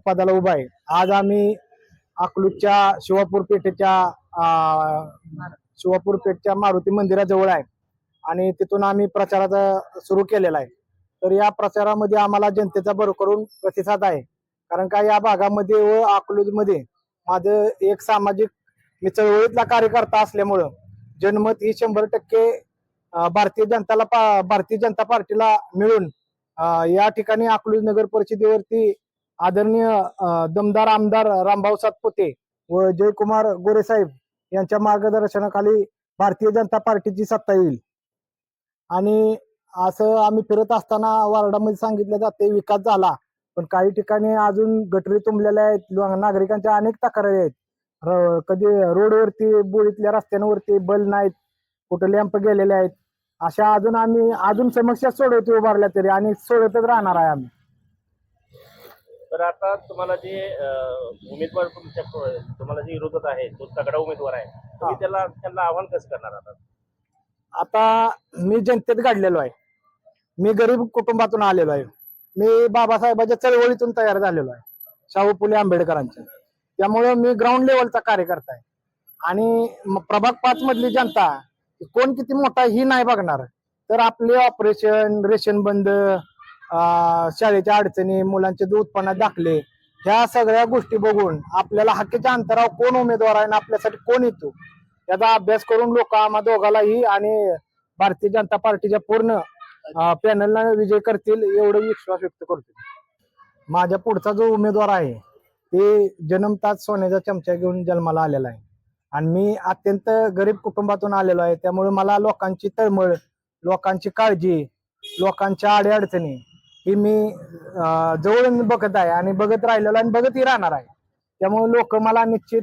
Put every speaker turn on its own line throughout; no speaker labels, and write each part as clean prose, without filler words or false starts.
पदाला उभा आहे. आज आम्ही अकलूजच्या शिवापूर पेठच्या मारुती मंदिराजवळ आहे आणि तिथून आम्ही प्रचाराचा सुरू केलेला आहे. तर या प्रचारामध्ये आम्हाला जनतेचा भरभरून प्रतिसाद आहे. कारण का या भागामध्ये व अकलूजमध्ये माझं एक सामाजिक मी चळवळीतला कार्यकर्ता असल्यामुळं जनमत ही 100% भारतीय जनता पार्टीला मिळून या ठिकाणी अकलूज नगर परिषदेवरती आदरणीय दमदार आमदार रामभाऊ सातपुते व जयकुमार गोरे साहेब यांच्या मार्गदर्शनाखाली भारतीय जनता पार्टीची सत्ता येईल. आणि असं आम्ही फिरत असताना वार्डामध्ये सांगितलं जाते विकास झाला, पण काही ठिकाणी अजून गटरी तुंबलेल्या आहेत. नागरिकांच्या अनेक तक्रारी आहेत. कधी रोडवरती बोळीतल्या रस्त्यांवरती बल नाहीत, कुठे लॅम्प गेलेले आहेत. अशा अजून समस्या सोडवते उभारल्या तरी आणि सोडवतच राहणार आहे आम्ही.
तर आता तुम्हाला जे उमेदवार तुम्हाला जे विरोधात आहे, तो तगडा उमेदवार आहे, तुम्ही त्यांना आव्हान कसं करणार?
आता मी जनतेत घडलेलो आहे. मी गरीब कुटुंबातून आलेलो आहे. मी बाबासाहेबांच्या चळवळीतून तयार झालेलो आहे, शाहू फुले आंबेडकरांच्या. त्यामुळे मी ग्राउंड लेवलचा कार्यकर्ता आहे. आणि प्रभाग 5 मधली जनता कोण किती मोठा ही नाही बघणार, तर आपले ऑपरेशन, रेशन बंद, शाळेच्या अडचणी, मुलांचे उत्पन्न दाखले, ह्या सगळ्या गोष्टी बघून आपल्याला हक्कीच्या अंतरावर कोण उमेदवार आहे आणि आपल्यासाठी कोण येतो याचा अभ्यास करून लोक आम्हा दोघालाही आणि भारतीय जनता पार्टीच्या पूर्ण पॅनलला विजय करतील एवढा विश्वास व्यक्त करतो. माझ्या पुढचा जो उमेदवार आहे ते जन्मताच सोन्याचा चमचा घेऊन जन्माला आलेला आहे आणि मी अत्यंत गरीब कुटुंबातून आलेलो आहे. त्यामुळे मला लोकांची तळमळ, लोकांची काळजी, लोकांच्या अडीअडचणी ही मी जवळून बघत आहे आणि बघत राहिलेलो आणि बघतही राहणार आहे. त्यामुळे लोक मला निश्चित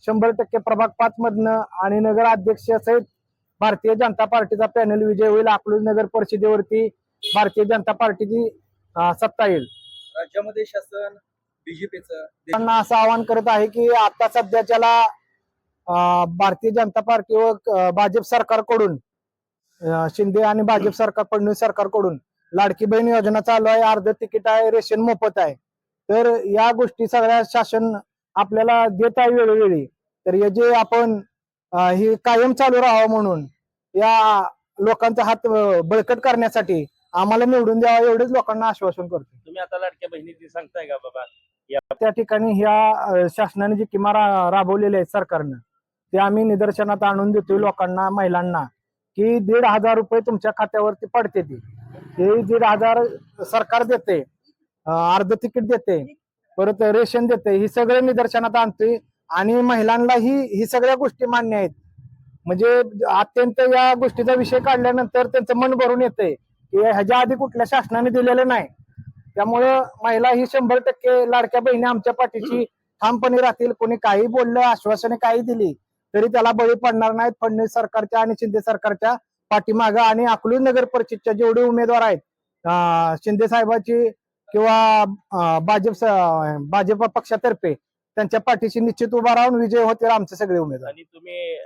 100% प्रभाग 5 मधनं आणि नगराध्यक्ष सहित भारतीय जनता पार्टीचा पॅनल विजय होईल. अकलूज नगर परिषदेवरती भारतीय जनता पार्टीची सत्ता येईल.
राज्यामध्ये शासन बीजेपीचं
त्यांना असं आवाहन करत आहे की आता सध्याच्याला भारतीय जनता पार्टी व भाजप सरकारकडून शिंदे आणि भाजप सरकार, फडणवीस सरकारकडून लाडकी बहीण योजना चालू आहे, अर्ध तिकीट आहे, रेशन मोफत आहे. तर या गोष्टी सगळ्या शासन आपल्याला देत आहे वेळोवेळी. तर हे जे आपण ही कायम चालू राहावं म्हणून या लोकांचा हात बळकट करण्यासाठी आम्हाला निवडून द्यावा एवढेच लोकांना आश्वासन करतो.
तुम्ही आता लाडक्या बहिणीची सांगताय का बाबा?
त्या ठिकाणी ह्या शासनाने जी किमा राबवलेल्या आहेत सरकारनं, ते आम्ही निदर्शनात आणून देतोय लोकांना, महिलांना, की 1,500 रुपये तुमच्या खात्यावरती पडते. ते 1,500 सरकार देते, अर्ध तिकीट देते, परत रेशन देते, ही सगळे निदर्शनात आणतोय. आणि महिलांनाही ही सगळ्या गोष्टी मान्य आहेत. म्हणजे अत्यंत या गोष्टीचा विषय काढल्यानंतर त्यांचं मन भरून येतंय की ह्याच्या आधी कुठल्या शासनाने दिलेलं नाही. त्यामुळं महिला ही 100% लाडक्या बहिणी आमच्या पाठीशी ठामपणे राहतील. कोणी काही बोललं, आश्वासने काही दिली तरी त्याला बळी पडणार नाहीत. फडणवीस सरकारच्या आणि शिंदे सरकारच्या पाठीमागं आणि अकलूज नगर परिषदच्या जेवढे उमेदवार आहेत शिंदे साहेबांची किंवा भाजप पक्षातर्फे, त्यांच्या पाठीशी निश्चित उभा राहून विजय होतील आमचे सगळे उमेदवार.
आणि तुम्ही